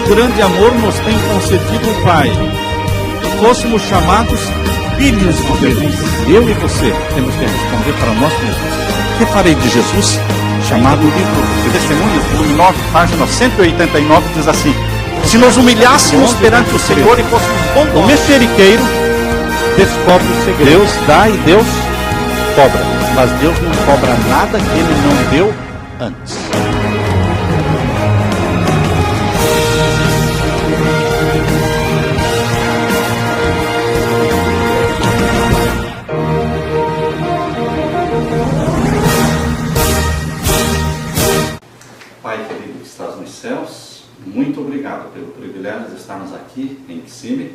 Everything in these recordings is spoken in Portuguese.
grande amor nos tem concedido o Pai, que fôssemos chamados filhos de Deus. Eu e você temos que responder para nós mesmos: que farei de Jesus? Chamado livro de Testemunhos, volume 9, página 189, diz assim: se nos humilhássemos perante o Senhor e fôssemos bondosos, o mexeriqueiro descobre o segredo. Deus dá e Deus cobra, mas Deus não cobra nada que Ele não deu antes. Pai querido que estás nos céus, muito obrigado pelo privilégio de estarmos aqui em Kissimmee,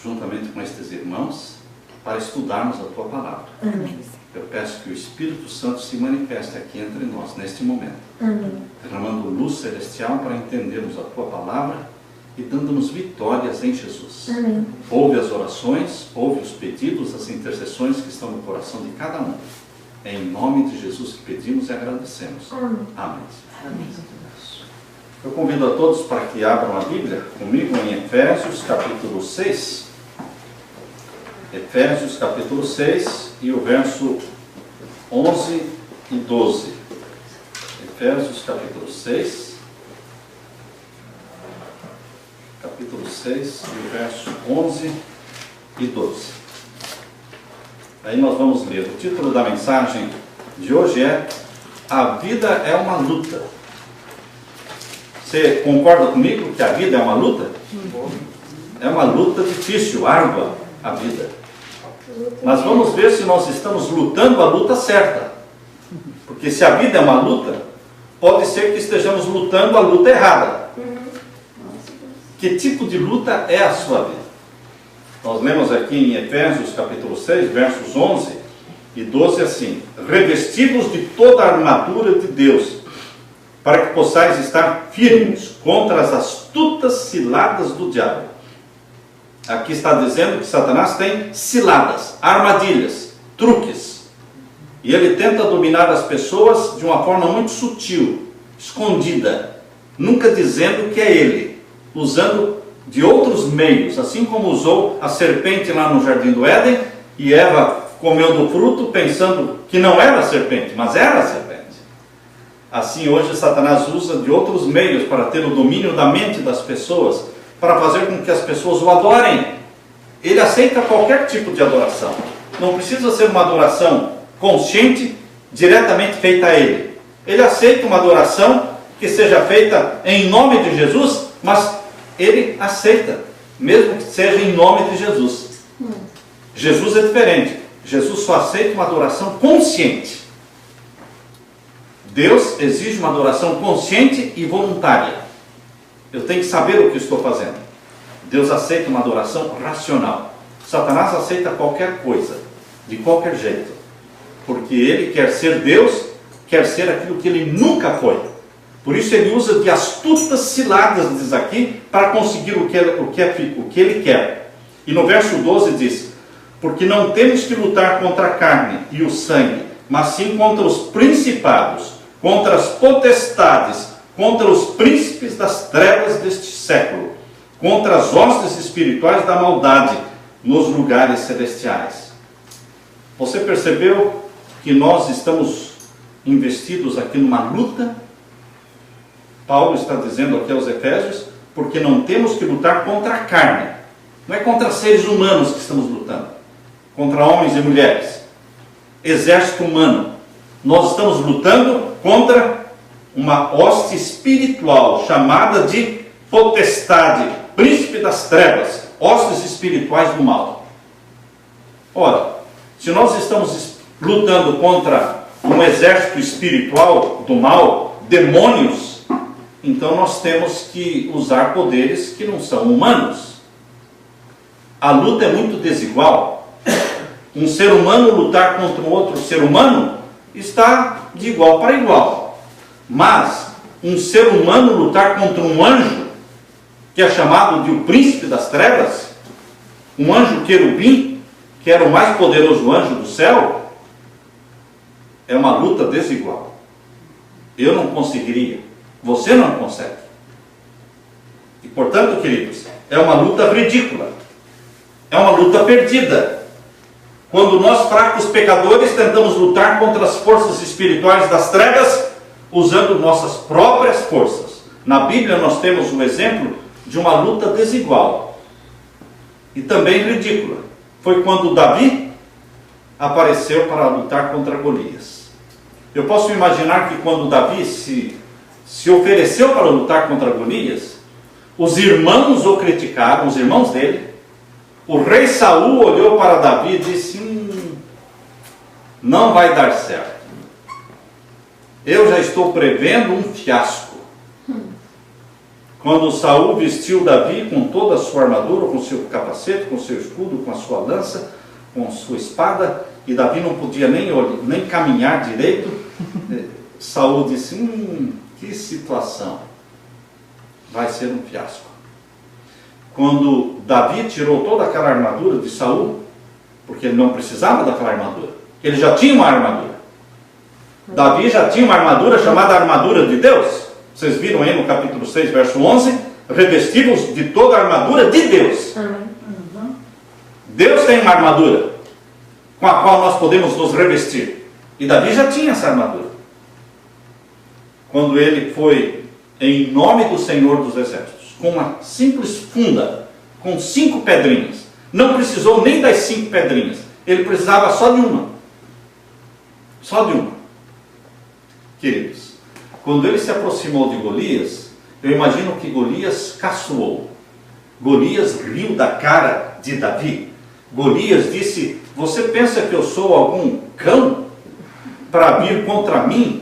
juntamente com estes irmãos, para estudarmos a Tua Palavra. Amém. Eu peço que o Espírito Santo se manifeste aqui entre nós, neste momento, Amém. derramando luz celestial para entendermos a Tua Palavra e dando-nos vitórias em Jesus. Amém. Ouve as orações, ouve os pedidos, as intercessões que estão no coração de cada um. É em nome de Jesus que pedimos e agradecemos. Amém. Amém. Amém. Eu convido a todos para que abram a Bíblia comigo em Efésios capítulo 6. Efésios capítulo 6 e o verso 11 e 12. Efésios capítulo 6. Capítulo 6 e o verso 11 e 12. Aí nós vamos ler. O título da mensagem de hoje é: A vida é uma luta. Você concorda comigo que a vida é uma luta? É uma luta difícil, árdua, a vida. Mas vamos ver se nós estamos lutando a luta certa. Porque se a vida é uma luta, pode ser que estejamos lutando a luta errada. Que tipo de luta é a sua vida? Nós lemos aqui em Efésios capítulo 6, versos 11 e 12 assim: revestidos de toda a armadura de Deus, para que possais estar firmes contra as astutas ciladas do diabo. Aqui está dizendo que Satanás tem ciladas, armadilhas, truques. E ele tenta dominar as pessoas de uma forma muito sutil, escondida, nunca dizendo que é ele, usando de outros meios, assim como usou a serpente lá no Jardim do Éden, e Eva comeu do fruto pensando que não era a serpente, mas era a serpente. Assim hoje Satanás usa de outros meios para ter o domínio da mente das pessoas, para fazer com que as pessoas o adorem. Ele aceita qualquer tipo de adoração. Não precisa ser uma adoração consciente, diretamente feita a ele. Ele aceita uma adoração que seja feita em nome de Jesus, mas ele aceita, mesmo que seja em nome de Jesus. Jesus é diferente. Jesus só aceita uma adoração consciente. Deus exige uma adoração consciente e voluntária. Eu tenho que saber o que estou fazendo. Deus aceita uma adoração racional. Satanás aceita qualquer coisa, de qualquer jeito. Porque ele quer ser Deus, quer ser aquilo que ele nunca foi. Por isso ele usa de astutas ciladas, diz aqui, para conseguir o que ele quer. E no verso 12 diz: porque não temos que lutar contra a carne e o sangue, mas sim contra os principados, contra as potestades, contra os príncipes das trevas deste século, contra as hostes espirituais da maldade nos lugares celestiais. Você percebeu que nós estamos investidos aqui numa luta? Paulo está dizendo aqui aos Efésios, porque não temos que lutar contra a carne. Não é contra seres humanos que estamos lutando, contra homens e mulheres, exército humano. Nós estamos lutando contra uma hoste espiritual chamada de potestade, príncipe das trevas, hostes espirituais do mal. Ora, se nós estamos lutando contra um exército espiritual do mal, demônios, então nós temos que usar poderes que não são humanos. A luta é muito desigual. Um ser humano lutar contra um outro ser humano está de igual para igual. Mas um ser humano lutar contra um anjo, que é chamado de o príncipe das trevas, um anjo querubim, que era o mais poderoso anjo do céu, é uma luta desigual. Eu não conseguiria, você não consegue. E portanto, queridos, é uma luta ridícula. É uma luta perdida. Quando nós, fracos pecadores, tentamos lutar contra as forças espirituais das trevas, usando nossas próprias forças. Na Bíblia nós temos um exemplo de uma luta desigual e também ridícula. Foi quando Davi apareceu para lutar contra Golias. Eu posso imaginar que quando Davi se ofereceu para lutar contra Golias, os irmãos o criticaram, os irmãos dele. O rei Saul olhou para Davi e disse: não vai dar certo. Eu já estou prevendo um fiasco. Quando Saul vestiu Davi com toda a sua armadura, com seu capacete, com seu escudo, com a sua lança, com sua espada, e Davi não podia nem caminhar direito, Saul disse: que situação, vai ser um fiasco. Quando Davi tirou toda aquela armadura de Saul, porque ele não precisava daquela armadura, ele já tinha uma armadura. Davi já tinha uma armadura chamada armadura de Deus. Vocês viram aí no capítulo 6, verso 11, revestivos de toda a armadura de Deus. Deus tem uma armadura com a qual nós podemos nos revestir. E Davi já tinha essa armadura. Quando ele foi em nome do Senhor dos Exércitos, com uma simples funda, com 5 pedrinhas, não precisou nem das 5 pedrinhas, ele precisava só de uma. Só de uma. Queridos, quando ele se aproximou de Golias, eu imagino que Golias caçoou. Golias riu da cara de Davi. Golias disse: você pensa que eu sou algum cão para vir contra mim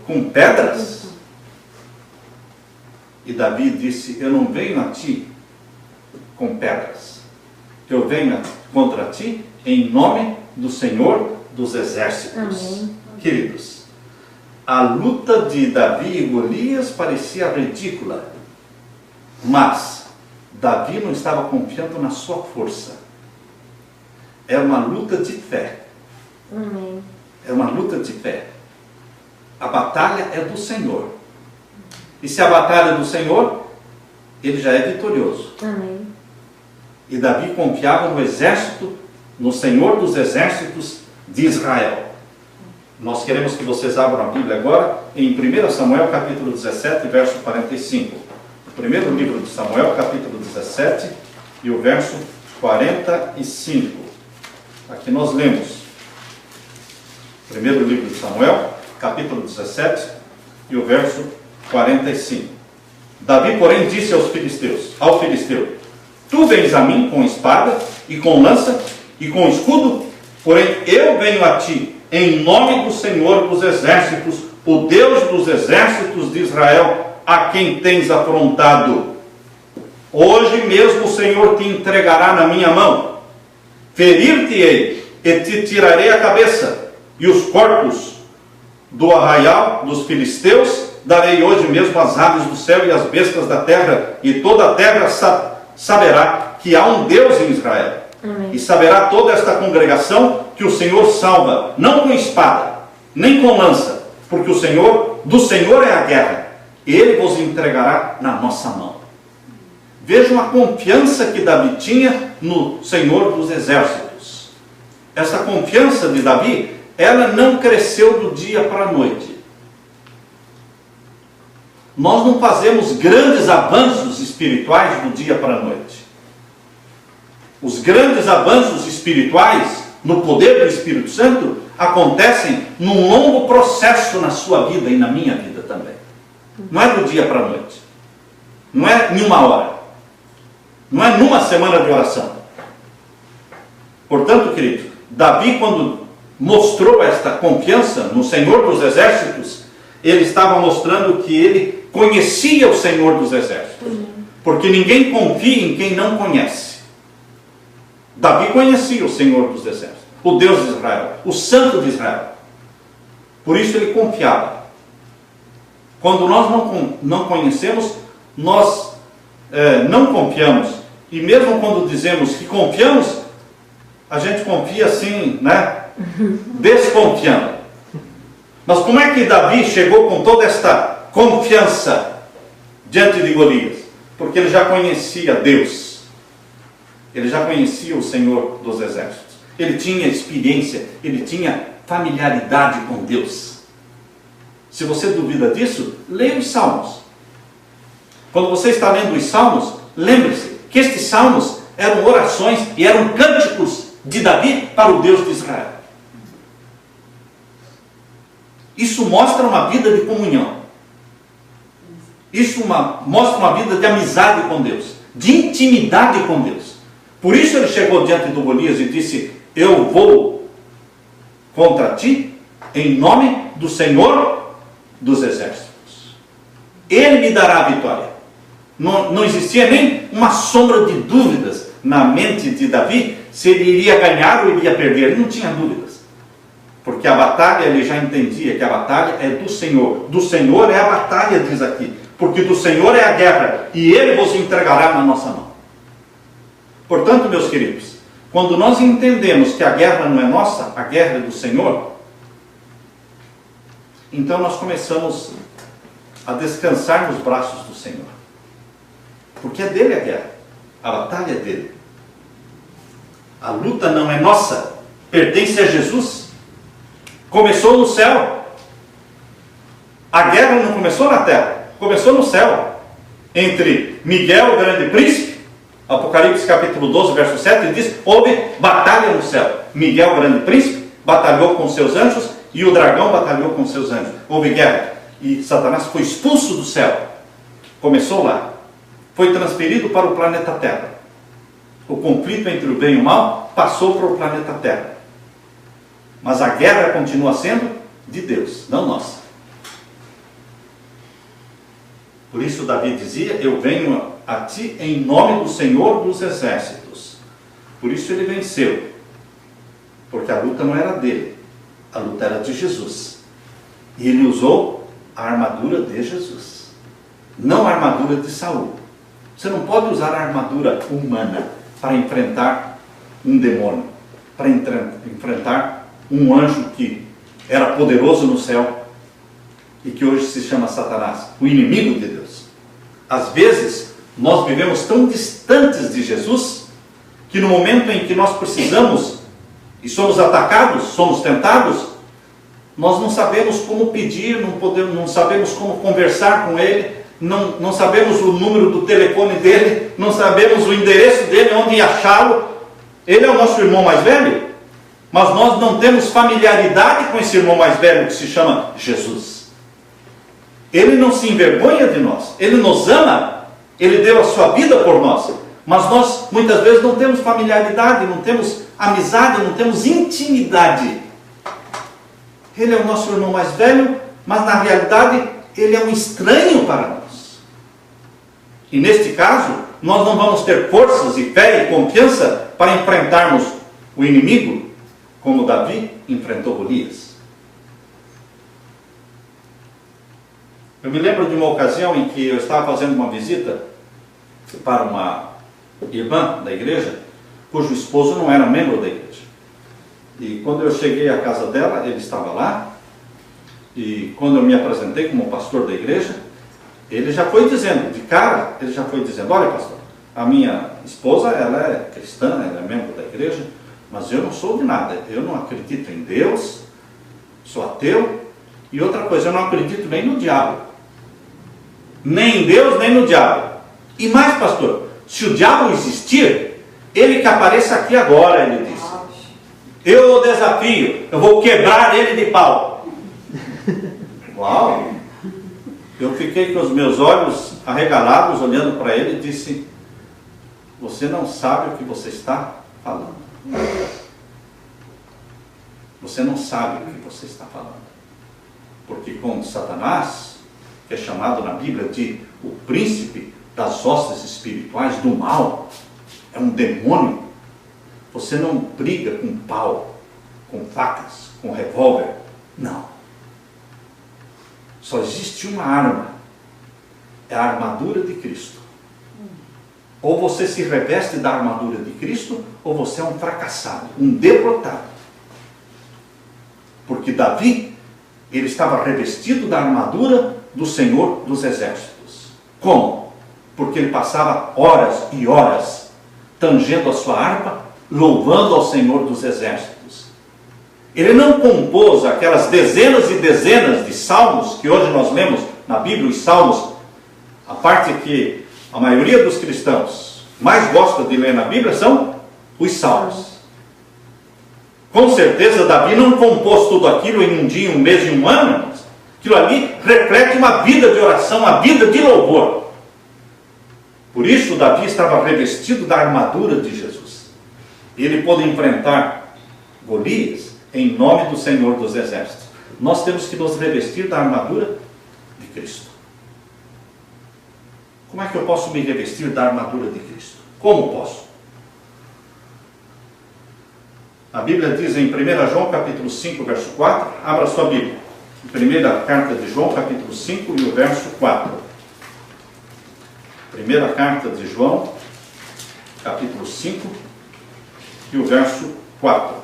com pedras? E Davi disse: eu não venho a ti com pedras, eu venho contra ti em nome do Senhor dos Exércitos. Amém. Queridos, a luta de Davi e Golias parecia ridícula, mas Davi não estava confiando na sua força. É uma luta de fé. Amém. É uma luta de fé. A batalha é do Senhor. E se a batalha é do Senhor, ele já é vitorioso. Amém. E Davi confiava no exército, no Senhor dos Exércitos de Israel. Nós queremos que vocês abram a Bíblia agora em 1 Samuel capítulo 17, verso 45. O primeiro livro de Samuel, capítulo 17, e o verso 45. Aqui nós lemos. Primeiro livro de Samuel, capítulo 17, e o verso 45. Davi, porém, disse ao filisteu: tu vens a mim com espada e com lança e com escudo, porém eu venho a ti em nome do Senhor dos Exércitos, o Deus dos Exércitos de Israel, a quem tens afrontado. Hoje mesmo o Senhor te entregará na minha mão. Ferir-te-ei e te tirarei a cabeça, e os corpos do arraial dos filisteus darei hoje mesmo às aves do céu e às bestas da terra, e toda a terra saberá que há um Deus em Israel. Amém. E saberá toda esta congregação que o Senhor salva, não com espada, nem com lança, porque do Senhor é a guerra, e Ele vos entregará na nossa mão. Vejam a confiança que Davi tinha no Senhor dos Exércitos. Essa confiança de Davi, ela não cresceu do dia para a noite. Nós não fazemos grandes avanços espirituais do dia para a noite. Os grandes avanços espirituais no poder do Espírito Santo acontecem num longo processo na sua vida e na minha vida também. Não é do dia para a noite. Não é em uma hora. Não é numa semana de oração. Portanto, querido, Davi, quando mostrou esta confiança no Senhor dos Exércitos, ele estava mostrando que ele conhecia o Senhor dos Exércitos. Porque ninguém confia em quem não conhece. Davi conhecia o Senhor dos Exércitos, o Deus de Israel, o Santo de Israel. Por isso ele confiava. Quando nós não conhecemos, nós não confiamos. E mesmo quando dizemos que confiamos, a gente confia assim, né? Desconfiando. Mas como é que Davi chegou com toda esta confiança diante de Golias? Porque ele já conhecia Deus. Ele já conhecia o Senhor dos Exércitos. Ele tinha experiência, ele tinha familiaridade com Deus. Se você duvida disso, leia os Salmos. Quando você está lendo os Salmos, lembre-se que estes Salmos eram orações e eram cânticos de Davi para o Deus de Israel. Isso mostra uma vida de comunhão. Isso mostra uma vida de amizade com Deus, de intimidade com Deus. Por isso ele chegou diante do Golias e disse: eu vou contra ti em nome do Senhor dos Exércitos. Ele me dará a vitória. Não existia nem uma sombra de dúvidas na mente de Davi se ele iria ganhar ou iria perder. Ele não tinha dúvidas. Porque a batalha, ele já entendia que a batalha é do Senhor. Do Senhor é a batalha, diz aqui. Porque do Senhor é a guerra, e Ele vos entregará na nossa mão. Portanto, meus queridos, quando nós entendemos que a guerra não é nossa, a guerra é do Senhor, então nós começamos a descansar nos braços do Senhor. Porque é dele a guerra, a batalha é dele. A luta não é nossa, pertence a Jesus. Começou no céu. A guerra não começou na terra. Começou no céu, entre Miguel, o grande príncipe, Apocalipse capítulo 12, verso 7, diz: houve batalha no céu. Miguel, o grande príncipe, batalhou com seus anjos, e o dragão batalhou com seus anjos. Houve guerra, e Satanás foi expulso do céu. Começou lá. Foi transferido para o planeta Terra. O conflito entre o bem e o mal passou para o planeta Terra. Mas a guerra continua sendo de Deus, não nossa. Por isso Davi dizia: eu venho a ti em nome do Senhor dos Exércitos. Por isso ele venceu. Porque a luta não era dele. A luta era de Jesus. E ele usou a armadura de Jesus. Não a armadura de Saul. Você não pode usar a armadura humana para enfrentar um demônio. Para enfrentar um anjo que era poderoso no céu e que hoje se chama Satanás, o inimigo de Deus. Às vezes, nós vivemos tão distantes de Jesus, que no momento em que nós precisamos e somos atacados, somos tentados, nós não sabemos como pedir, não sabemos como conversar com Ele, não sabemos o número do telefone dele, não sabemos o endereço dele, onde achá-lo. Ele é o nosso irmão mais velho, mas nós não temos familiaridade com esse irmão mais velho que se chama Jesus. Ele não se envergonha de nós, Ele nos ama, Ele deu a sua vida por nós, mas nós muitas vezes não temos familiaridade, não temos amizade, não temos intimidade. Ele é o nosso irmão mais velho, mas na realidade ele é um estranho para nós. E neste caso, nós não vamos ter forças e fé e confiança para enfrentarmos o inimigo, como Davi enfrentou Golias. Eu me lembro de uma ocasião em que eu estava fazendo uma visita para uma irmã da igreja, cujo esposo não era membro da igreja. E quando eu cheguei à casa dela, ele estava lá, e quando eu me apresentei como pastor da igreja, ele já foi dizendo, de cara, ele já foi dizendo: olha, pastor, a minha esposa, ela é cristã, ela é membro da igreja, mas eu não sou de nada, eu não acredito em Deus, sou ateu, e outra coisa, eu não acredito nem no diabo. Nem em Deus, nem no diabo. E mais, pastor, se o diabo existir, ele que apareça aqui agora, ele disse. Eu o desafio, eu vou quebrar ele de pau. Uau! Eu fiquei com os meus olhos arregalados, olhando para ele e disse: você não sabe o que você está falando. Você não sabe o que você está falando. Porque com Satanás, que é chamado na Bíblia de o príncipe das hostes espirituais do mal, é um demônio. Você não briga com pau, com facas, com revólver. Não. Só existe uma arma. É a armadura de Cristo. Ou você se reveste da armadura de Cristo, ou você é um fracassado, um derrotado. Porque Davi, ele estava revestido da armadura do Senhor dos Exércitos. Como? porque ele passava horas e horas tangendo a sua harpa, louvando ao Senhor dos Exércitos. Ele não compôs aquelas dezenas e dezenas de salmos que hoje nós lemos na Bíblia, os salmos, a parte que a maioria dos cristãos mais gosta de ler na Bíblia são os salmos. Com certeza Davi não compôs tudo aquilo em um dia, um mês e um ano. Aquilo ali reflete uma vida de oração, uma vida de louvor. Por isso Davi estava revestido da armadura de Jesus. Ele pôde enfrentar Golias em nome do Senhor dos Exércitos. Nós temos que nos revestir da armadura de Cristo. Como é que eu posso me revestir da armadura de Cristo? Como posso? A Bíblia diz em 1 João capítulo 5, verso 4, abra sua Bíblia. Primeira carta de João, capítulo 5 e o verso 4. Primeira carta de João, capítulo 5 e o verso 4.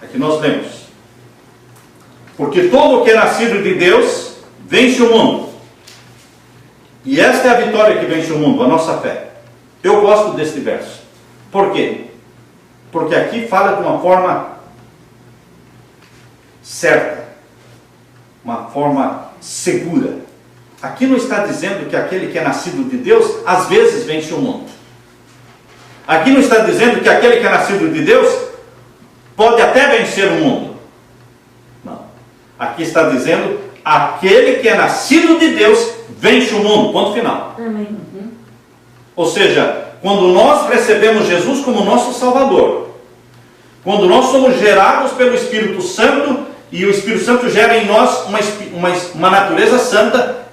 Aqui nós lemos: porque todo o que é nascido de Deus vence o mundo. E esta é a vitória que vence o mundo, a nossa fé. Eu gosto deste verso. Por quê? Porque aqui fala de uma forma certa, uma forma segura. Aqui não está dizendo que aquele que é nascido de Deus, às vezes vence o mundo. Aqui não está dizendo que aquele que é nascido de Deus pode até vencer o mundo. Não. Aqui está dizendo, aquele que é nascido de Deus vence o mundo. Ponto final. Amém. Ou seja, quando nós recebemos Jesus como nosso Salvador, quando nós somos gerados pelo Espírito Santo, e o Espírito Santo gera em nós uma natureza santa,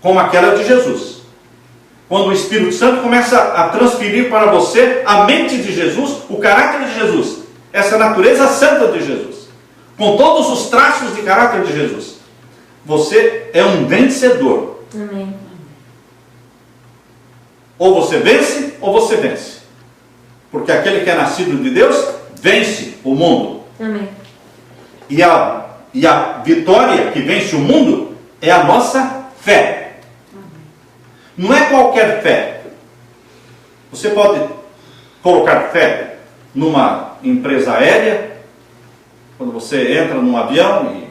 como aquela de Jesus. Quando o Espírito Santo começa a transferir para você a mente de Jesus, o caráter de Jesus, essa natureza santa de Jesus, com todos os traços de caráter de Jesus, você é um vencedor. Amém. Ou você vence, ou você vence. Porque aquele que é nascido de Deus, vence o mundo. Amém. E a vitória que vence o mundo é a nossa fé. Não é qualquer fé. Você pode colocar fé numa empresa aérea, quando você entra num avião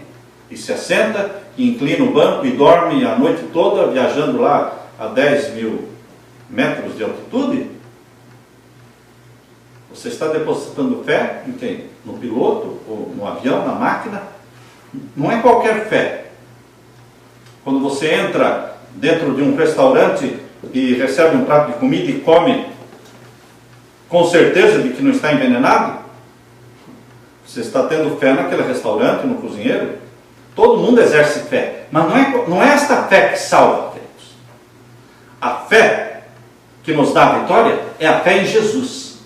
e se assenta, e inclina o banco e dorme a noite toda viajando lá a 10 mil metros de altitude. Você está depositando fé em quem? No piloto, ou no avião, na máquina? Não é qualquer fé. Quando você entra dentro de um restaurante e recebe um prato de comida e come com certeza de que não está envenenado, você está tendo fé naquele restaurante, no cozinheiro. Todo mundo exerce fé, mas não é esta fé que salva, queridos. A fé que nos dá a vitória é a fé em Jesus.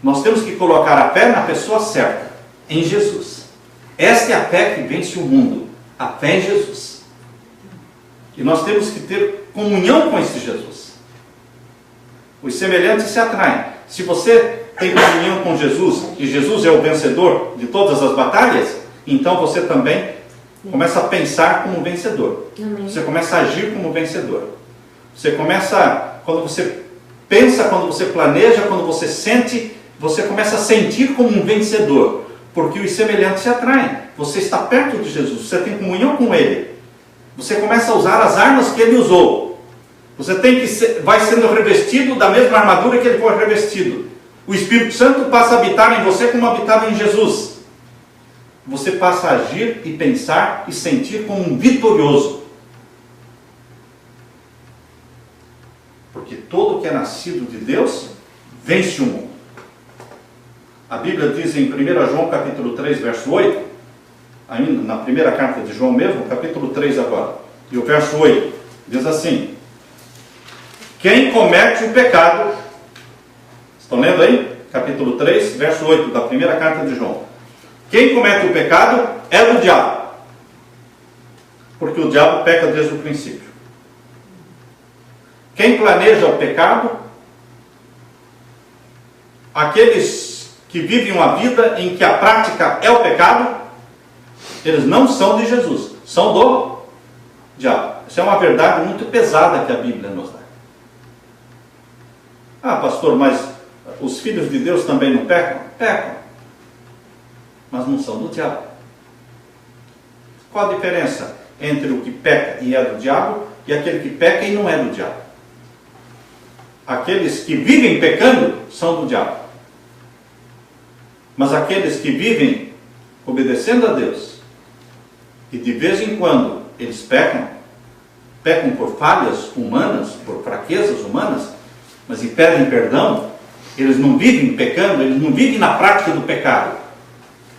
Nós temos que colocar a fé na pessoa certa, em Jesus. Esta é a fé que vence o mundo, a fé em Jesus. E nós temos que ter comunhão com esse Jesus. Os semelhantes se atraem. Se você tem comunhão com Jesus, e Jesus é o vencedor de todas as batalhas, então você também começa a pensar como vencedor. Amém. Você começa a agir como vencedor. Você começa, quando você pensa, quando você planeja, quando você sente, você começa a sentir como um vencedor. Porque os semelhantes se atraem. Você está perto de Jesus, você tem comunhão com Ele. Você começa a usar as armas que Ele usou. Você vai sendo revestido da mesma armadura que Ele foi revestido. O Espírito Santo passa a habitar em você como habitava em Jesus. Você passa a agir e pensar e sentir como um vitorioso. Porque todo que é nascido de Deus vence o mundo. A Bíblia diz em 1 João capítulo 3, verso 8, ainda na primeira carta de João mesmo, capítulo 3 agora, e o verso 8, diz assim: quem comete o pecado, estão lendo aí? Capítulo 3, verso 8 da primeira carta de João. Quem comete o pecado é do diabo, porque o diabo peca desde o princípio. Quem planeja o pecado, aqueles que vivem uma vida em que a prática é o pecado, eles não são de Jesus, são do diabo. Isso é uma verdade muito pesada que a Bíblia nos dá. Ah, pastor, mas os filhos de Deus também não pecam? Pecam. Mas não são do diabo. Qual a diferença entre o que peca e é do diabo e aquele que peca e não é do diabo? Aqueles que vivem pecando são do diabo. Mas aqueles que vivem obedecendo a Deus, e de vez em quando eles pecam por falhas humanas, por fraquezas humanas, mas e pedem perdão, eles não vivem pecando, eles não vivem na prática do pecado.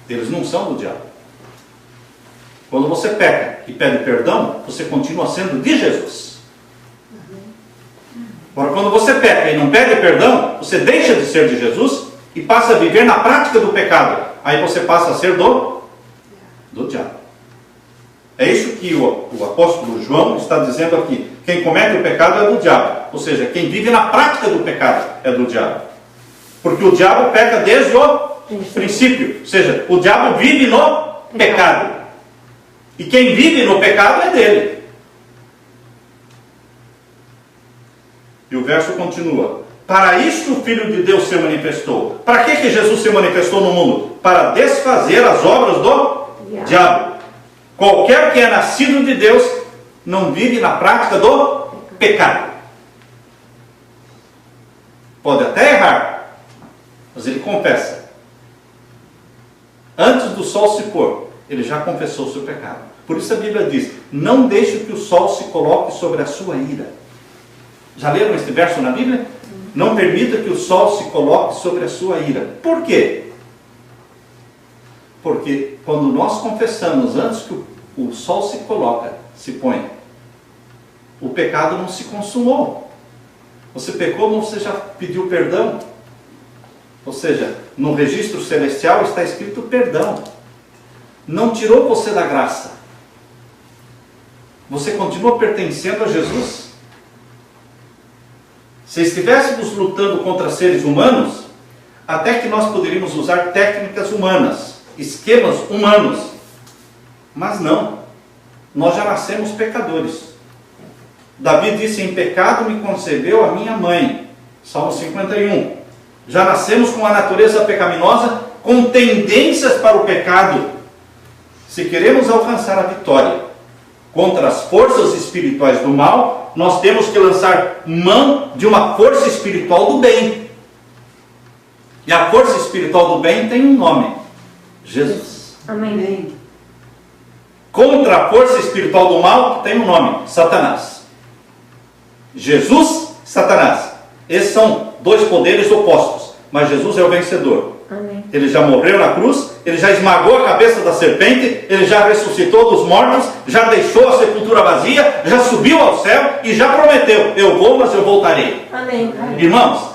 Eles não são do diabo. Quando você peca e pede perdão, você continua sendo de Jesus. Agora, quando você peca e não pede perdão, você deixa de ser de Jesus e passa a viver na prática do pecado. Aí você passa a ser do diabo. É isso que o apóstolo João está dizendo aqui. Quem comete o pecado é do diabo. Ou seja, quem vive na prática do pecado é do diabo. Porque o diabo peca desde o princípio. Ou seja, o diabo vive no pecado. E quem vive no pecado é dele. E o verso continua. Para isto o Filho de Deus se manifestou. Para que Jesus se manifestou no mundo? Para desfazer as obras do diabo. Qualquer que é nascido de Deus não vive na prática do pecado. Pode até errar, mas ele confessa. Antes do sol se pôr, ele já confessou o seu pecado. Por isso a Bíblia diz, não deixe que o sol se coloque sobre a sua ira. Já leram este verso na Bíblia? Não permita que o sol se coloque sobre a sua ira. Por quê? Porque quando nós confessamos antes que o sol se coloca, se põe, o pecado não se consumou. Você pecou, mas você já pediu perdão. Ou seja, no registro celestial está escrito perdão. Não tirou você da graça. Você continua pertencendo a Jesus. Se estivéssemos lutando contra seres humanos, até que nós poderíamos usar técnicas humanas, esquemas humanos. Mas não. Nós já nascemos pecadores. Davi disse, em pecado me concebeu a minha mãe. Salmo 51. Já nascemos com a natureza pecaminosa, com tendências para o pecado. Se queremos alcançar a vitória contra as forças espirituais do mal, nós temos que lançar mão de uma força espiritual do bem. E a força espiritual do bem tem um nome: Jesus. Amém. Contra a força espiritual do mal, que tem um nome: Satanás. Jesus, Satanás. Esses são dois poderes opostos, mas Jesus é o vencedor. Amém. Ele já morreu na cruz, ele já esmagou a cabeça da serpente, ele já ressuscitou dos mortos, já deixou a sepultura vazia, já subiu ao céu e já prometeu, eu vou, mas eu voltarei. Amém. Irmãos,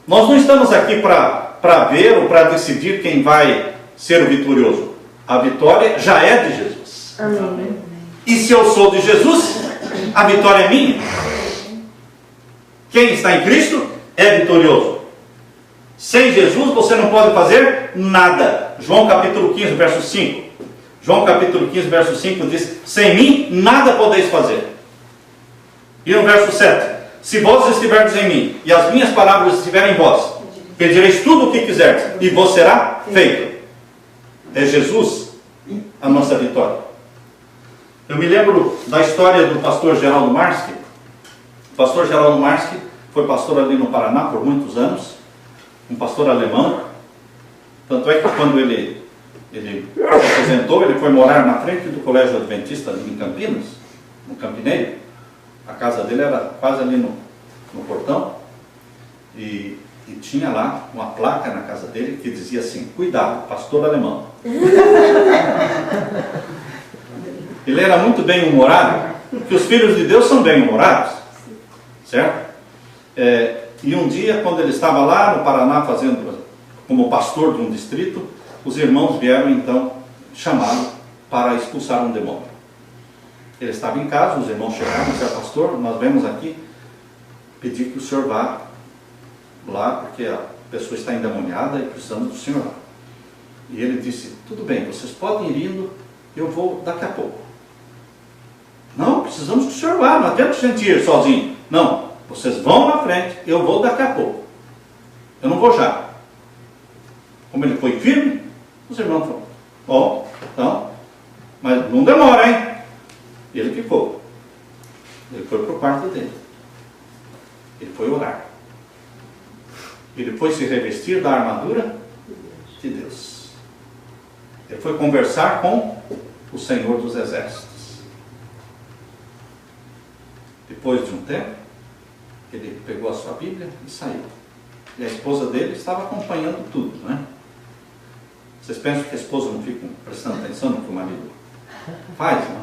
nós não estamos aqui para ver ou para decidir quem vai ser o vitorioso. A vitória já é de Jesus. Amém. E se eu sou de Jesus, a vitória é minha. Quem está em Cristo é vitorioso. Sem Jesus você não pode fazer nada. João capítulo 15, verso 5. João capítulo 15, verso 5 diz, sem mim nada podeis fazer. E no verso 7, se vós estiverdes em mim, e as minhas palavras estiverem em vós, pedireis tudo o que quiserdes, e vos será feito. É Jesus a nossa vitória. Eu me lembro da história do pastor Geraldo Marski. O pastor Geraldo Marski foi pastor ali no Paraná por muitos anos, um pastor alemão. Tanto é que quando ele se aposentou, ele foi morar na frente do Colégio Adventista ali em Campinas, no Campineiro. A casa dele era quase ali no portão, e tinha lá uma placa na casa dele que dizia assim, cuidado, pastor alemão. Ele era muito bem humorado, porque os filhos de Deus são bem humorados, certo? E um dia, quando ele estava lá no Paraná fazendo como pastor de um distrito, os irmãos vieram então chamá-lo para expulsar um demônio. Ele estava em casa, os irmãos chegaram e disseram, pastor, nós vemos aqui pedir que o senhor vá lá, porque a pessoa está endemoniada e precisamos do senhor lá. E ele disse, tudo bem, vocês podem ir indo, eu vou daqui a pouco. Não, precisamos que o senhor vá, não adianta a gente ir sozinho. Não, vocês vão na frente, eu vou daqui a pouco. Eu não vou já. Como ele foi firme, os irmãos falaram, bom, então, mas não demora, hein? E ele ficou. Ele foi para o quarto dele. Ele foi orar. Ele foi se revestir da armadura de Deus. Ele foi conversar com o Senhor dos Exércitos. Depois de um tempo, ele pegou a sua Bíblia e saiu. E a esposa dele estava acompanhando tudo, né? Vocês pensam que a esposa não fica prestando atenção no que o marido faz, né?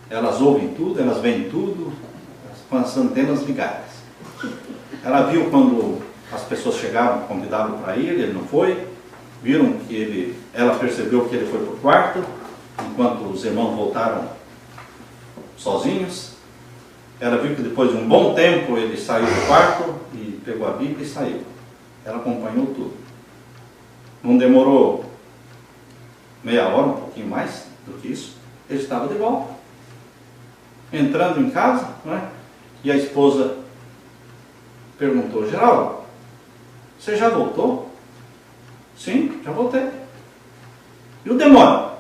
Elas ouvem tudo, elas veem tudo, com as antenas ligadas. Ela viu quando as pessoas chegavam, convidavam para ir, ele não foi. Viram que ela percebeu que ele foi para o quarto, enquanto os irmãos voltaram sozinhos. Ela viu que depois de um bom tempo ele saiu do quarto e pegou a Bíblia e saiu. Ela acompanhou tudo. Não demorou meia hora, um pouquinho mais do que isso, ele estava de volta. Entrando em casa, não é? E a esposa perguntou, Geraldo, você já voltou? Sim, já voltei. E o demônio?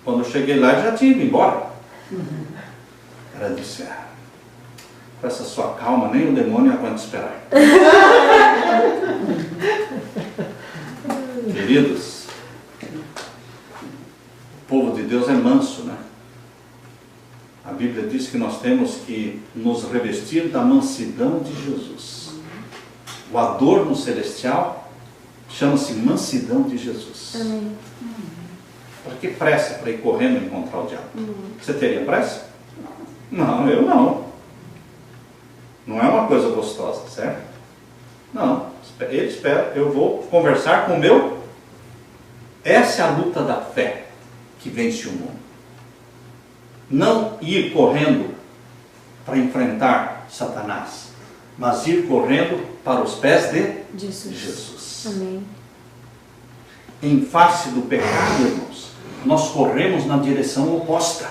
Quando eu cheguei lá, ele já tinha ido embora. Ela disse, com essa sua calma, nem o demônio aguenta esperar. Queridos, o povo de Deus é manso, né? A Bíblia diz que nós temos que nos revestir da mansidão de Jesus. O adorno celestial chama-se mansidão de Jesus. Amém. Para que pressa para ir correndo encontrar o diabo? Você teria pressa? Não, eu não. Não é uma coisa gostosa, certo? Não. Ele espera, eu vou conversar com o meu. Essa é a luta da fé que vence o mundo. Não ir correndo para enfrentar Satanás, mas ir correndo para os pés de Jesus. Amém. Em face do pecado, irmãos, nós corremos na direção oposta.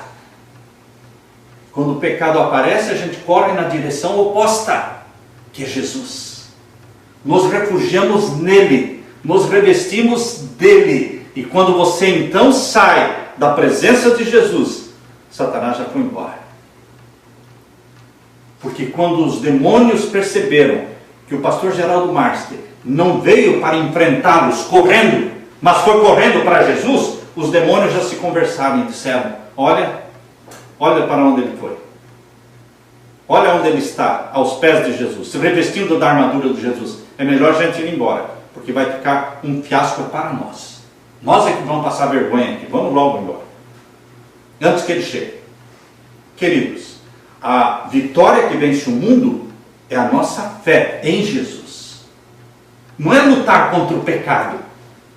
Quando o pecado aparece, a gente corre na direção oposta, que é Jesus. Nos refugiamos nele, nos revestimos dele. E quando você então sai da presença de Jesus, Satanás já foi embora. Porque quando os demônios perceberam que o pastor Geraldo Marster não veio para enfrentá-los correndo, mas foi correndo para Jesus, os demônios já se conversaram e disseram, olha para onde ele foi. Olha onde ele está, aos pés de Jesus, se revestindo da armadura de Jesus. É melhor a gente ir embora, porque vai ficar um fiasco para nós. Nós é que vamos passar vergonha aqui, vamos logo embora. Antes que ele chegue. Queridos, a vitória que vence o mundo é a nossa fé em Jesus. Não é lutar contra o pecado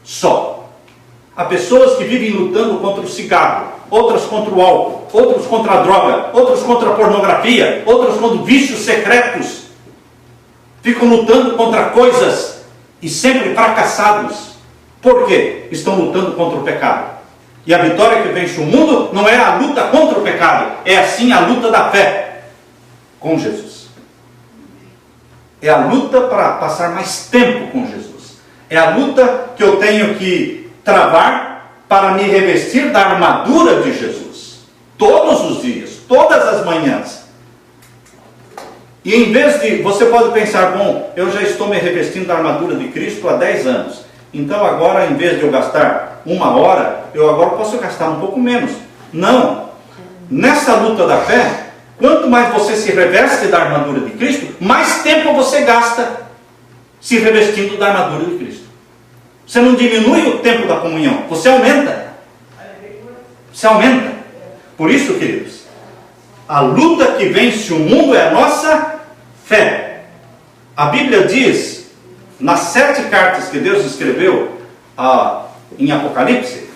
só. Há pessoas que vivem lutando contra o cigarro, outras contra o álcool, outros contra a droga, outros contra a pornografia, outros contra vícios secretos. Ficam lutando contra coisas e sempre fracassados. Por quê? Estão lutando contra o pecado. E a vitória que vence o mundo não é a luta contra o pecado, é assim a luta da fé com Jesus. É a luta para passar mais tempo com Jesus. É a luta que eu tenho que travar para me revestir da armadura de Jesus. Todos os dias, todas as manhãs. E em vez de, você pode pensar, bom, eu já estou me revestindo da armadura de Cristo há 10 anos. Então agora, em vez de eu gastar 1 hora, eu agora posso gastar um pouco menos. Não. Nessa luta da fé, quanto mais você se reveste da armadura de Cristo, mais tempo você gasta se revestindo da armadura de Cristo. Você não diminui o tempo da comunhão, você aumenta. Você aumenta. Por isso, queridos, a luta que vence o mundo é a nossa fé. A Bíblia diz, nas 7 cartas que Deus escreveu em Apocalipse,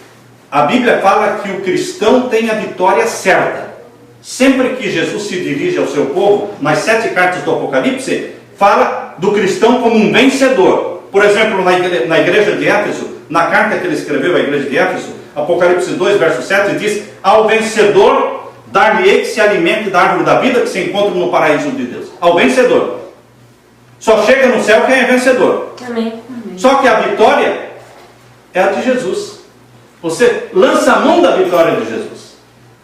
a Bíblia fala que o cristão tem a vitória certa. Sempre que Jesus se dirige ao seu povo, nas 7 cartas do Apocalipse, fala do cristão como um vencedor. Por exemplo, na igreja de Éfeso, na carta que ele escreveu à igreja de Éfeso, Apocalipse 2, verso 7, diz, ao vencedor dar-lhe-ei que se alimente da árvore da vida que se encontra no paraíso de Deus. Ao vencedor. Só chega no céu quem é vencedor. Amém. Só que a vitória é a de Jesus. Você lança a mão da vitória de Jesus.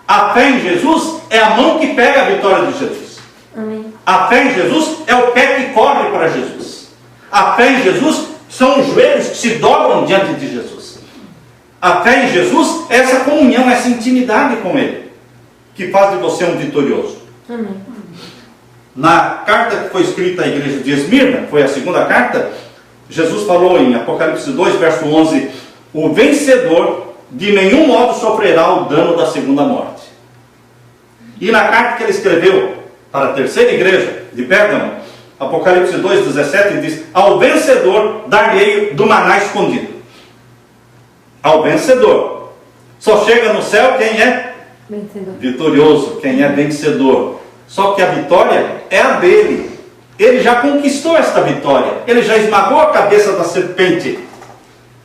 A fé em Jesus é a mão que pega a vitória de Jesus. Amém. A fé em Jesus é o pé que corre para Jesus. A fé em Jesus são os joelhos que se dobram diante de Jesus. A fé em Jesus é essa comunhão, essa intimidade com Ele, que faz de você um vitorioso. Amém. Na carta que foi escrita à igreja de Esmirna, foi a segunda carta, Jesus falou em Apocalipse 2, verso 11, o vencedor de nenhum modo sofrerá o dano da segunda morte. E na carta que ele escreveu para a terceira igreja de Pérgamo, Apocalipse 2, 17, diz, ao vencedor dar-lhe do maná escondido. Ao vencedor. Só chega no céu quem é Vencedor. Vitorioso, quem é vencedor. Só que a vitória é a dele. Ele já conquistou esta vitória. Ele já esmagou a cabeça da serpente.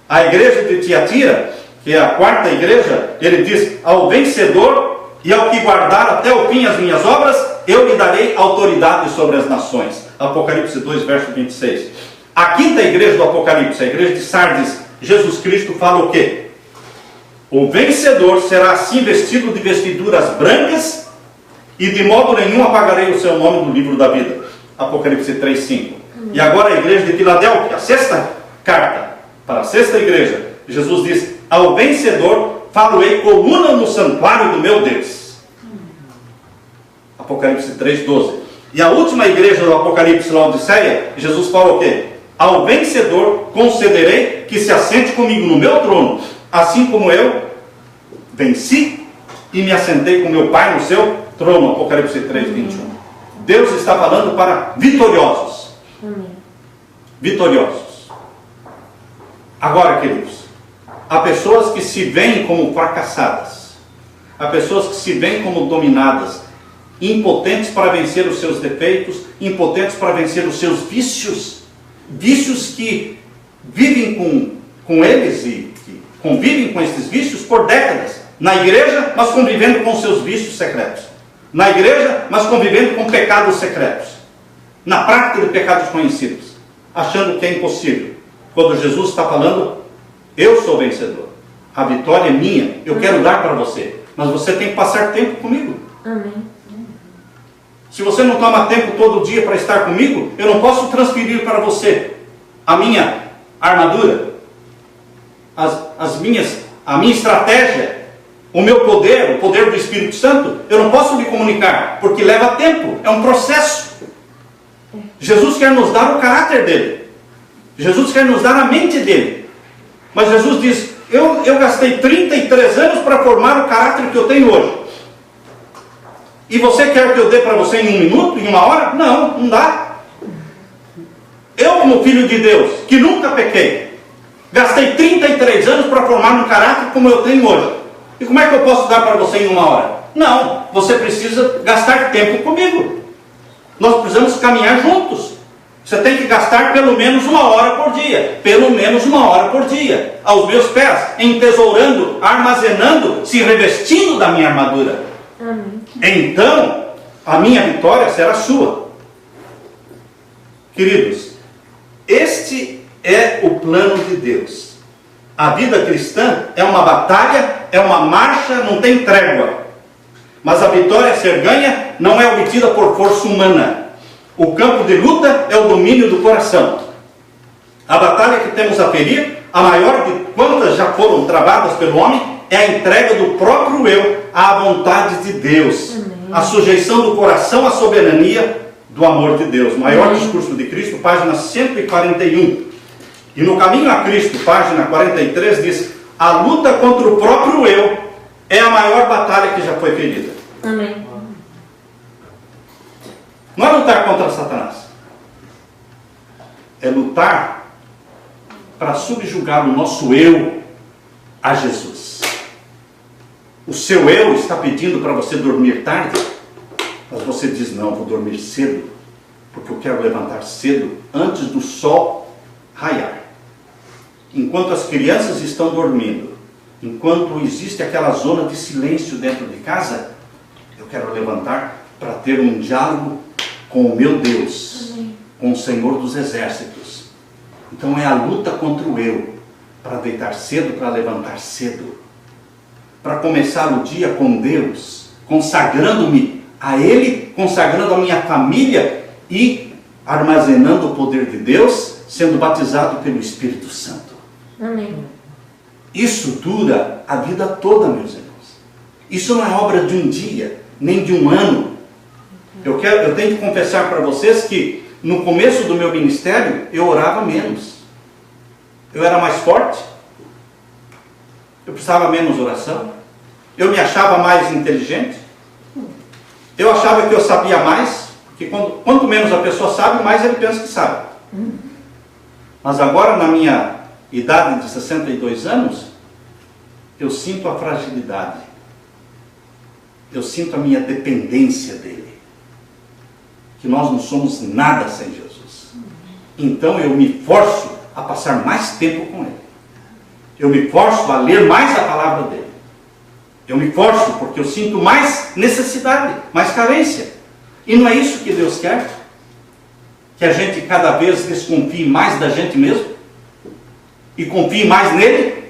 A igreja de Tiatira, que é a quarta igreja, ele diz, ao vencedor e ao que guardar até o fim as minhas obras, eu lhe darei autoridade sobre as nações. Apocalipse 2, verso 26. A quinta igreja do Apocalipse, a igreja de Sardes, Jesus Cristo fala o quê? O vencedor será assim vestido de vestiduras brancas e de modo nenhum apagarei o seu nome do livro da vida. Apocalipse 3, 5. E agora a igreja de Filadélfia, a sexta carta, para a sexta igreja, Jesus diz, ao vencedor falo-ei coluna no santuário do meu Deus. Apocalipse 3, 12. E a última igreja do Apocalipse, Laodiceia, Jesus fala o quê? Ao vencedor concederei que se assente comigo no meu trono, assim como eu venci e me assentei com meu Pai no seu trono. Apocalipse 3, 21. Deus está falando para vitoriosos. Amém. Vitoriosos. Agora, queridos, há pessoas que se veem como fracassadas. Há pessoas que se veem como dominadas, impotentes para vencer os seus defeitos, impotentes para vencer os seus vícios. Vícios que vivem com eles e que convivem com esses vícios por décadas. Na igreja, mas convivendo com seus vícios secretos. Na igreja, mas convivendo com pecados secretos. Na prática de pecados conhecidos. Achando que é impossível. Quando Jesus está falando, eu sou vencedor. A vitória é minha. Eu quero dar para você. Mas você tem que passar tempo comigo. Amém. Se você não toma tempo todo dia para estar comigo, eu não posso transferir para você a minha armadura, a minha estratégia, o meu poder, o poder do Espírito Santo. Eu não posso lhe comunicar, porque leva tempo, é um processo. Jesus quer nos dar o caráter dele. Jesus quer nos dar a mente dele. Mas Jesus diz, eu gastei 33 anos para formar o caráter que eu tenho hoje. E você quer que eu dê para você em 1 minuto, em 1 hora? Não, não dá. Eu, como filho de Deus, que nunca pequei, gastei 33 anos para formar um caráter como eu tenho hoje. E como é que eu posso dar para você em 1 hora? Não, você precisa gastar tempo comigo. Nós precisamos caminhar juntos. Você tem que gastar pelo menos 1 hora por dia. Pelo menos 1 hora por dia. Aos meus pés, entesourando, armazenando, se revestindo da minha armadura. Amém. Então, a minha vitória será sua. Queridos, este é o plano de Deus. A vida cristã é uma batalha, é uma marcha, não tem trégua. Mas a vitória a ser ganha não é obtida por força humana. O campo de luta é o domínio do coração. A batalha que temos a ferir, a maior de quantas já foram travadas pelo homem, é a entrega do próprio eu à vontade de Deus. Amém. A sujeição do coração à soberania do amor de Deus. Maior discurso de Cristo, página 141. E no Caminho a Cristo, página 43, diz, a luta contra o próprio eu é a maior batalha que já foi ferida. Amém. Não é lutar contra Satanás. É lutar para subjugar o nosso eu a Jesus. O seu eu está pedindo para você dormir tarde, mas você diz, não, vou dormir cedo, porque eu quero levantar cedo, antes do sol raiar. Enquanto as crianças estão dormindo, enquanto existe aquela zona de silêncio dentro de casa, Eu quero levantar para ter um diálogo com o meu Deus, com o Senhor dos Exércitos. Então é a luta contra o eu, para deitar cedo, para levantar cedo, para começar o dia com Deus, consagrando-me a Ele, consagrando a minha família e armazenando o poder de Deus, sendo batizado pelo Espírito Santo. Amém. Isso dura a vida toda, meus irmãos. Isso não é obra de um dia, nem de um ano. Eu tenho que confessar para vocês que no começo do meu ministério eu orava menos. Eu era mais forte. Eu precisava menos oração. Eu me achava mais inteligente. Eu achava que eu sabia mais. Porque quanto menos a pessoa sabe, mais ele pensa que sabe. Mas agora, na minha idade de 62 anos, eu sinto a fragilidade. Eu sinto a minha dependência dele. Que nós não somos nada sem Jesus. Então eu me forço a passar mais tempo com ele. Eu me forço a ler mais a palavra dele. Eu me forço porque eu sinto mais necessidade, mais carência. E não é isso que Deus quer? Que a gente cada vez desconfie mais da gente mesmo? E confie mais nele?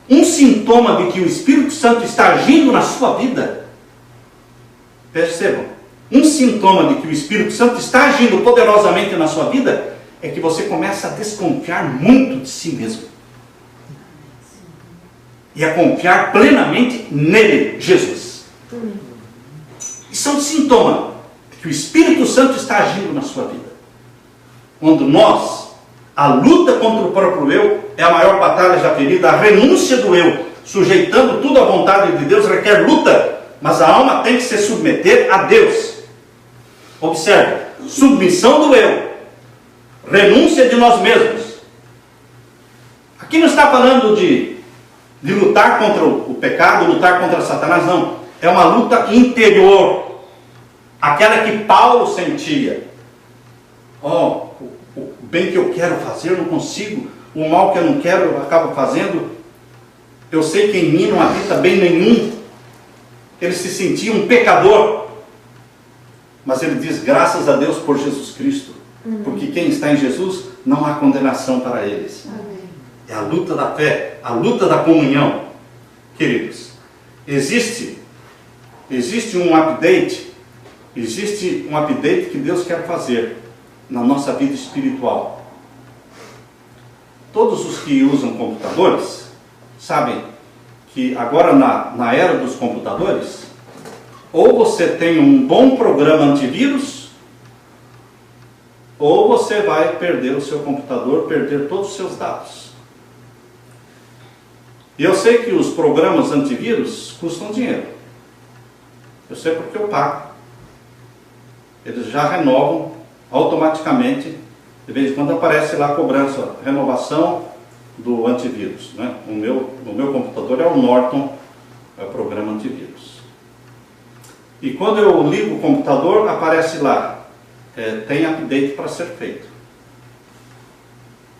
Um sintoma de que o Espírito Santo está agindo na sua vida, percebam, um sintoma de que o Espírito Santo está agindo poderosamente na sua vida, é que você começa a desconfiar muito de si mesmo. E a confiar plenamente nele, Jesus. Isso é um sintoma de que o Espírito Santo está agindo na sua vida. Quando a luta contra o próprio eu é a maior batalha já ferida, a renúncia do eu, sujeitando tudo à vontade de Deus, requer luta, mas a alma tem que se submeter a Deus. Observe, submissão do eu, renúncia de nós mesmos. Aqui não está falando de lutar contra o pecado, lutar contra Satanás, não. É uma luta interior, aquela que Paulo sentia. O bem que eu quero fazer, eu não consigo. O mal que eu não quero, eu acabo fazendo. Eu sei que em mim não habita bem nenhum. Ele se sentia um pecador. Mas ele diz, graças a Deus por Jesus Cristo. Porque quem está em Jesus, não há condenação para eles. É a luta da fé, a luta da comunhão. Queridos, existe um update que Deus quer fazer na nossa vida espiritual. Todos os que usam computadores sabem que agora na era dos computadores, ou você tem um bom programa antivírus, ou você vai perder o seu computador, perder todos os seus dados. E eu sei que os programas antivírus custam dinheiro. Eu sei porque eu pago. Eles já renovam automaticamente. De vez em quando aparece lá a cobrança, renovação do antivírus. Né? No meu computador é o Norton, é o programa antivírus. E quando eu ligo o computador, aparece lá, tem update para ser feito.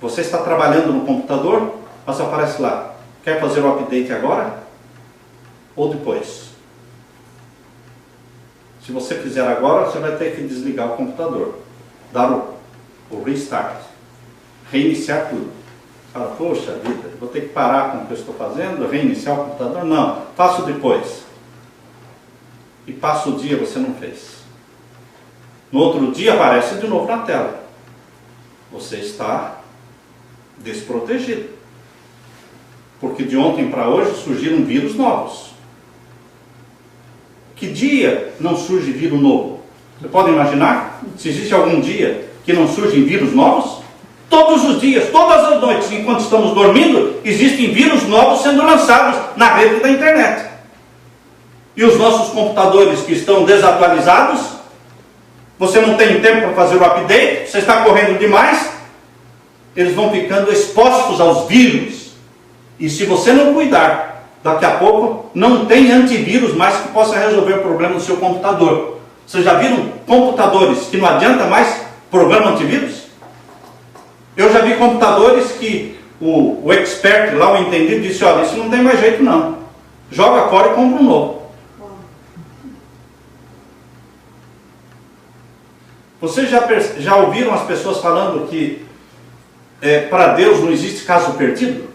Você está trabalhando no computador, mas aparece lá, quer fazer o update agora ou depois? Se você fizer agora, você vai ter que desligar o computador, dar o restart, reiniciar tudo. Fala, poxa vida, vou ter que parar com o que eu estou fazendo, reiniciar o computador? Não, faço depois. E passa o dia, você não fez. No outro dia aparece de novo na tela. Você está desprotegido. Porque de ontem para hoje surgiram vírus novos. Que dia não surge vírus novo? Você pode imaginar? Se existe algum dia que não surgem vírus novos? Todos os dias, todas as noites, enquanto estamos dormindo, existem vírus novos sendo lançados na rede da internet. E os nossos computadores que estão desatualizados, você não tem tempo para fazer o update, você está correndo demais, eles vão ficando expostos aos vírus. E se você não cuidar, daqui a pouco não tem antivírus mais que possa resolver o problema do seu computador. Vocês já viram computadores que não adianta mais programa antivírus? Eu já vi computadores que o expert lá, o entendido, disse, olha, isso não tem mais jeito não. Joga fora e compra um novo. Vocês já ouviram as pessoas falando que para Deus não existe caso perdido?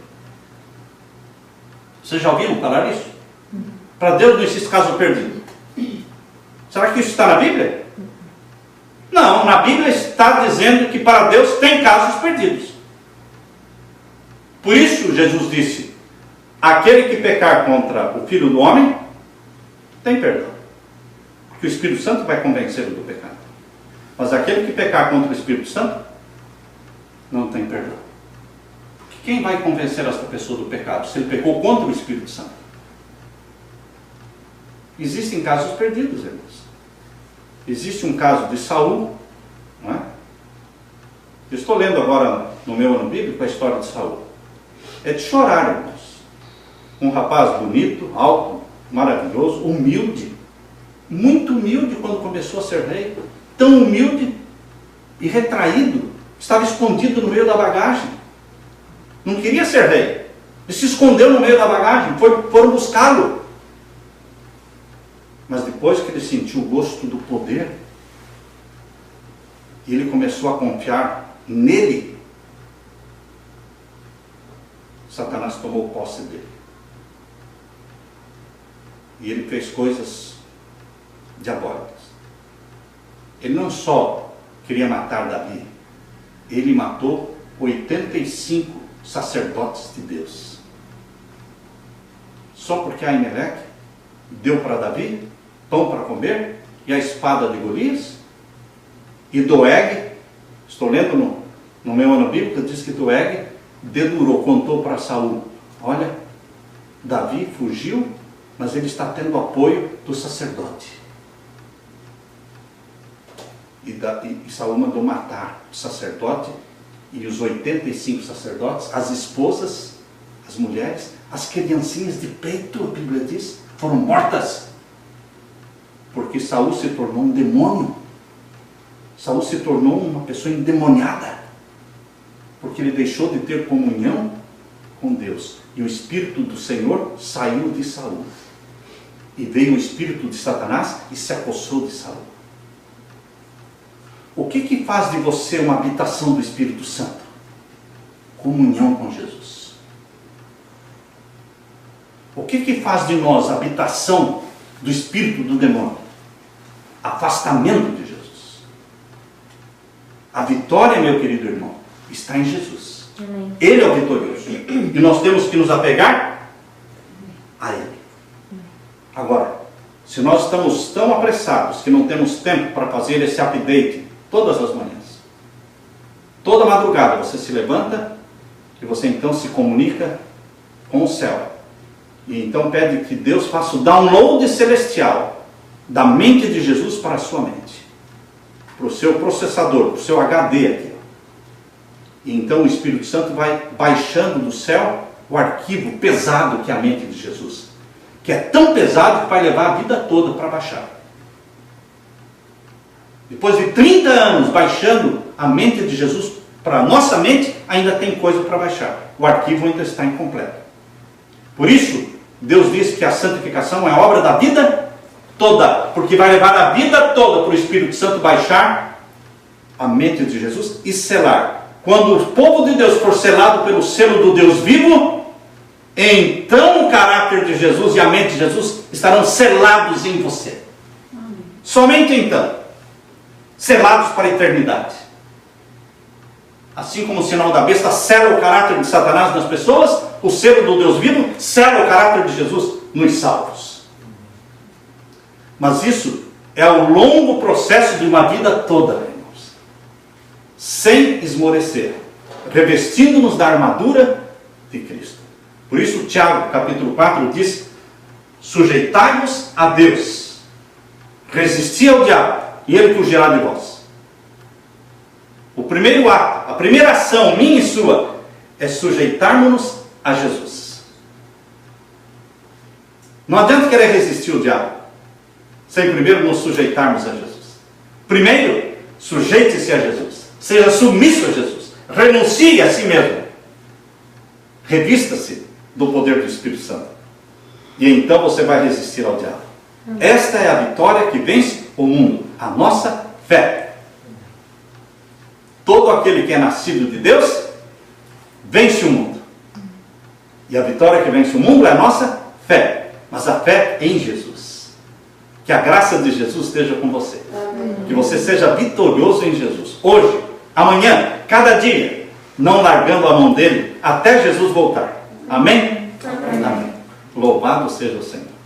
Vocês já ouviram falar isso? Para Deus não existe caso perdido. Será que isso está na Bíblia? Não, na Bíblia está dizendo que para Deus tem casos perdidos. Por isso Jesus disse: aquele que pecar contra o Filho do Homem tem perdão, porque o Espírito Santo vai convencê-lo do pecado. Mas aquele que pecar contra o Espírito Santo não tem perdão. Porque quem vai convencer esta pessoa do pecado se ele pecou contra o Espírito Santo? Existem casos perdidos, irmãos. Existe um caso de Saul, não é? Eu estou lendo agora no meu ano bíblico a história de Saul. É de chorar, irmãos. Um rapaz bonito, alto, maravilhoso, humilde, muito humilde quando começou a ser rei, tão humilde e retraído, estava escondido no meio da bagagem, não queria ser rei, ele se escondeu no meio da bagagem, foram buscá-lo, mas depois que ele sentiu o gosto do poder, e ele começou a confiar nele, Satanás tomou posse dele. E ele fez coisas diabólicas. Ele não só queria matar Davi, ele matou 85 sacerdotes de Deus. Só porque Aimeleque deu para Davi pão para comer e a espada de Golias. E Doeg, estou lendo no meu ano bíblico, diz que Doeg dedurou, contou para Saul: olha, Davi fugiu, mas ele está tendo apoio do sacerdote. E Saul mandou matar o sacerdote e os 85 sacerdotes, as esposas, as mulheres, as criancinhas de peito, a Bíblia diz, foram mortas. Porque Saul se tornou um demônio. Saul se tornou uma pessoa endemoniada. Porque ele deixou de ter comunhão com Deus. E o Espírito do Senhor saiu de Saul. E veio o Espírito de Satanás e se apossou de Saul. O que faz de você uma habitação do Espírito Santo? Comunhão com Jesus. O que faz de nós a habitação do Espírito do demônio? Afastamento de Jesus. A vitória, meu querido irmão, está em Jesus. Amém. Ele é o vitorioso. E nós temos que nos apegar a Ele. Agora, se nós estamos tão apressados que não temos tempo para fazer esse update todas as manhãs, toda madrugada você se levanta e você então se comunica com o céu. E então pede que Deus faça o download celestial da mente de Jesus para a sua mente, para o seu processador, para o seu HD aqui. E então o Espírito Santo vai baixando do céu o arquivo pesado que é a mente de Jesus, que é tão pesado que vai levar a vida toda para baixar. Depois de 30 anos baixando a mente de Jesus para a nossa mente, ainda tem coisa para baixar. O arquivo ainda está incompleto. Por isso, Deus diz que a santificação é a obra da vida toda, porque vai levar a vida toda para o Espírito Santo baixar a mente de Jesus e selar. Quando o povo de Deus for selado pelo selo do Deus vivo, então o caráter de Jesus e a mente de Jesus estarão selados em você. Somente então, selados para a eternidade. Assim como o sinal da besta sela o caráter de Satanás nas pessoas, o selo do Deus vivo sela o caráter de Jesus nos salvos. Mas isso é o longo processo de uma vida toda, irmãos, sem esmorecer, revestindo-nos da armadura de Cristo. Por isso Tiago, capítulo 4, diz: sujeitai-vos a Deus, resisti ao diabo, e ele fugirá de vós. O primeiro ato, a primeira ação minha e sua, é sujeitarmos-nos a Jesus. Não adianta querer resistir ao diabo sem primeiro nos sujeitarmos a Jesus. Primeiro, sujeite-se a Jesus. Seja submisso a Jesus. Renuncie a si mesmo. Revista-se do poder do Espírito Santo. E então você vai resistir ao diabo. Esta é a vitória que vence o mundo. A nossa fé. todo aquele que é nascido de Deus vence o mundo. E a vitória que vence o mundo é a nossa fé. Mas a fé em Jesus. Que a graça de Jesus esteja com você. Amém. Que você seja vitorioso em Jesus. Hoje, amanhã, cada dia. Não largando a mão dele até Jesus voltar. Amém? Amém. Amém. Louvado seja o Senhor.